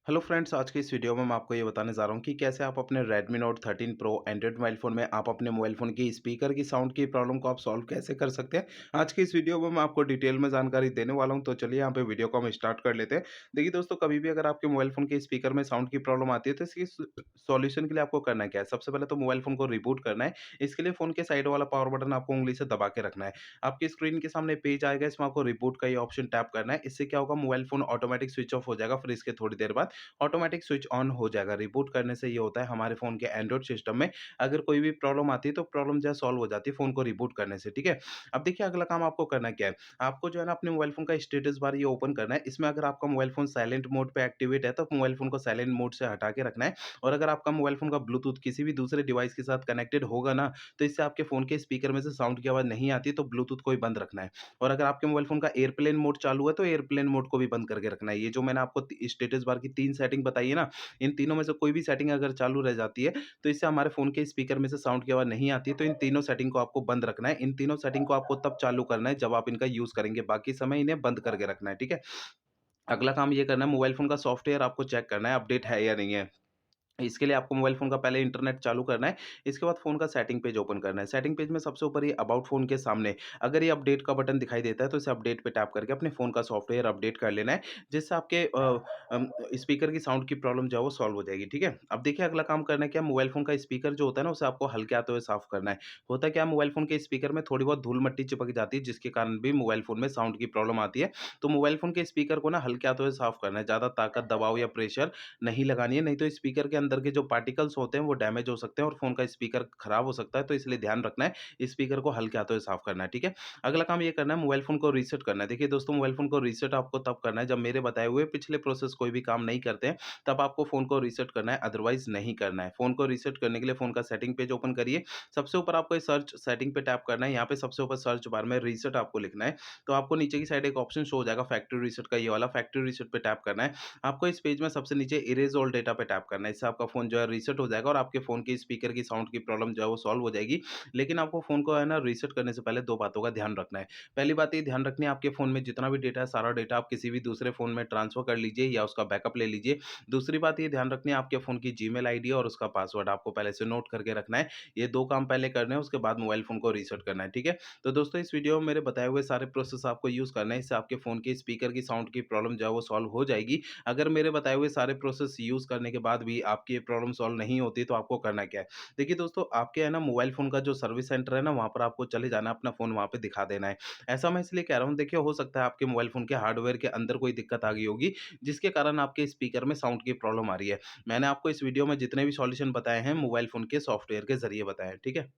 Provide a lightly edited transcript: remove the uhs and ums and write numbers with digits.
Hello friends, आज की इस वीडियो में मैं आपको ये बताने जा रहा हूँ कि कैसे आप अपने Redmi Note 13 Pro Android mobile phone में आप अपने मोबाइल फ़ोन की स्पीकर की साउंड की प्रॉब्लम को आप सॉल्व कैसे कर सकते हैं। आज की इस वीडियो में मैं आपको डिटेल में जानकारी देने वाला हूँ, तो चलिए यहाँ पे वीडियो को हम स्टार्ट कर लेते हैं। देखिए दोस्तों, कभी भी अगर आपके मोबाइल फ़ोन के स्पीकर में साउंड की प्रॉब्लम आती है तो इसकी सॉल्यूशन के लिए आपको करना क्या है। सबसे पहले तो मोबाइल फ़ोन को रिबूट करना है। इसके लिए फ़ोन के साइड वाला पावर बटन आपको उँगली से दबा के रखना है। आपकी स्क्रीन के सामने पेज आएगा, इसमें आपको रिबूट का ये ऑप्शन टैप करना है। इससे क्या होगा, mobile phone automatic switch off हो जाएगा, फिर इसके थोड़ी देर बाद ऑटोमेटिक स्विच ऑन हो जाएगा। रिबूट करने से ये होता है, हमारे फ़ोन के एंड्रॉइड सिस्टम में अगर कोई भी प्रॉब्लम आती है तो प्रॉब्लम जो है सॉल्व हो जाती है फ़ोन को रिबूट करने से, ठीक है? अब देखिए, अगला काम आपको करना क्या है, आपको जो है ना अपने मोबाइल फ़ोन का स्टेटस बार ये ओपन करना है। इसमें अगर आपका मोबाइल फ़ोन साइलेंट मोड पे एक्टिवेट है तो मोबाइल फ़ोन को साइलेंट मोड से हटा के रखना है। और अगर आपका मोबाइल फ़ोन का ब्लूटूथ किसी भी दूसरे डिवाइस के साथ कनेक्टेड होगा ना, तो इससे आपके फ़ोन के स्पीकर में से साउंड की आवाज़ नहीं आती, तो ब्लूटूथ को भी बंद रखना है। और अगर आपके मोबाइल फ़ोन का एयरप्लेन मोड चालू है तो एयरप्लेन मोड को भी बंद करके रखना है। ये जो मैंने आपको स्टेटस बार की 3 सेटिंग बताई है ना, इन तीनों में से कोई भी सेटिंग अगर चालू रह जाती है, तो इससे हमारे फ़ोन के स्पीकर में से साउंड की आवाज़ नहीं आती है, तो इन तीनों सेटिंग को आपको बंद रखना है। इन तीनों सेटिंग को आपको तब चालू करना है जब आप इनका यूज़ करेंगे, बाकी समय इन्हें बंद करके रखना है, ठीक है? अगला काम ये करना है, मोबाइल फ़ोन का सॉफ्टवेयर आपको चेक करना है, अपडेट है या नहीं है। इसके लिए आपको मोबाइल फ़ोन का पहले इंटरनेट चालू करना है, इसके बाद फ़ोन का सेटिंग पेज ओपन करना है। सेटिंग पेज में सबसे ऊपर ये अबाउट फ़ोन के सामने अगर ये अपडेट का बटन दिखाई देता है, तो इसे अपडेट पे टैप करके अपने फ़ोन का सॉफ्टवेयर अपडेट कर लेना है, जिससे आपके स्पीकर की साउंड की प्रॉब्लम जो है वो सॉल्व हो जाएगी, ठीक है? अब देखिए, अगला काम करना है क्या, मोबाइल फ़ोन का स्पीकर जो होता है ना, उसे आपको हल्के हाथों से साफ़ करना है। होता क्या है, मोबाइल फ़ोन के स्पीकर में थोड़ी बहुत धूल-मट्टी चिपक जाती है, जिसके कारण भी मोबाइल फ़ोन में साउंड की प्रॉब्लम आती है। तो मोबाइल फ़ोन के स्पीकर को ना हल्के हाथों से साफ़ करना है, ज़्यादा ताकत, दबाव या प्रेशर नहीं लगानी है, नहीं तो स्पीकर के अंदर के जो पार्टिकल्स होते हैं वो डैमेज हो सकते हैं और फ़ोन का स्पीकर खराब हो सकता है, तो इसलिए ध्यान रखना है, स्पीकर को हल्के हाथों से साफ़ करना है, ठीक है? अगला काम ये करना है, मोबाइल फ़ोन को रीसेट करना है। देखिए दोस्तों, मोबाइल फ़ोन को रीसेट आपको तब करना है जब मेरे बताए हुए पिछले प्रोसेस कोई भी काम नहीं करते हैं, तब आपको फ़ोन को रीसेट करना है, अदरवाइज़ नहीं करना है। फ़ोन को रीसेट करने के लिए फ़ोन का सेटिंग पेज ओपन करिए, सबसे ऊपर आपको ये सर्च सेटिंग पे टैप करना है, यहाँ पे सबसे ऊपर सर्च बार में रीसेट आपको लिखना है, तो आपको नीचे की साइड एक ऑप्शन शो हो जाएगा फैक्ट्री रीसेट का, ये वाला फैक्ट्री रीसेट पे टैप करना है। आपको इस पेज में सबसे नीचे इरेज़ ऑल डेटा पे टैप करना है, इससे आपका फ़ोन जो है रीसेट हो जाएगा और आपके फ़ोन की स्पीकर की साउंड की प्रॉब्लम जो है वो सॉल्व हो जाएगी। लेकिन आपको फ़ोन को है ना रीसेट करने से पहले 2 बातों का ध्यान रखना है। पहली बात ये ध्यान रखनी है, आपके फ़ोन में जितना भी डेटा है, सारा डेटा आप किसी भी दूसरे फ़ोन में ट्रांसफ़र कर लीजिए या उसका बैकअप ले लीजिए। दूसरी बात ये ध्यान रखनी है, आपके फ़ोन की जीमेल आईडी और उसका पासवर्ड आपको पहले से नोट करके रखना है। ये 2 काम पहले करने हैं, उसके बाद मोबाइल फ़ोन को रीसेट करना है, ठीक है? तो दोस्तों, इस वीडियो में मेरे बताए हुए सारे प्रोसेस आपको यूज़ करना है, इससे आपके फ़ोन के स्पीकर की साउंड की प्रॉब्लम जो है वो सॉल्व हो जाएगी। अगर मेरे बताए हुए सारे प्रोसेस यूज़ करने के बाद भी आपकी ये प्रॉब्लम सॉल्व नहीं होती, तो आपको करना क्या है? देखिए दोस्तों, आपके है ना मोबाइल फ़ोन का जो सर्विस सेंटर है ना, वहाँ पर आपको चले जाना है, अपना फ़ोन वहाँ पे दिखा देना है। ऐसा मैं इसलिए कह रहा हूँ, देखिए हो सकता है आपके मोबाइल फ़ोन के हार्डवेयर के अंदर कोई दिक्कत आ गई होगी, जिसके कारण आपके स्पीकर में साउंड की प्रॉब्लम आ रही है। मैंने आपको इस वीडियो में जितने भी सॉल्यूशन बताए हैं, मोबाइल फ़ोन के सॉफ्टवेयर के ज़रिए बताए हैं, ठीक है?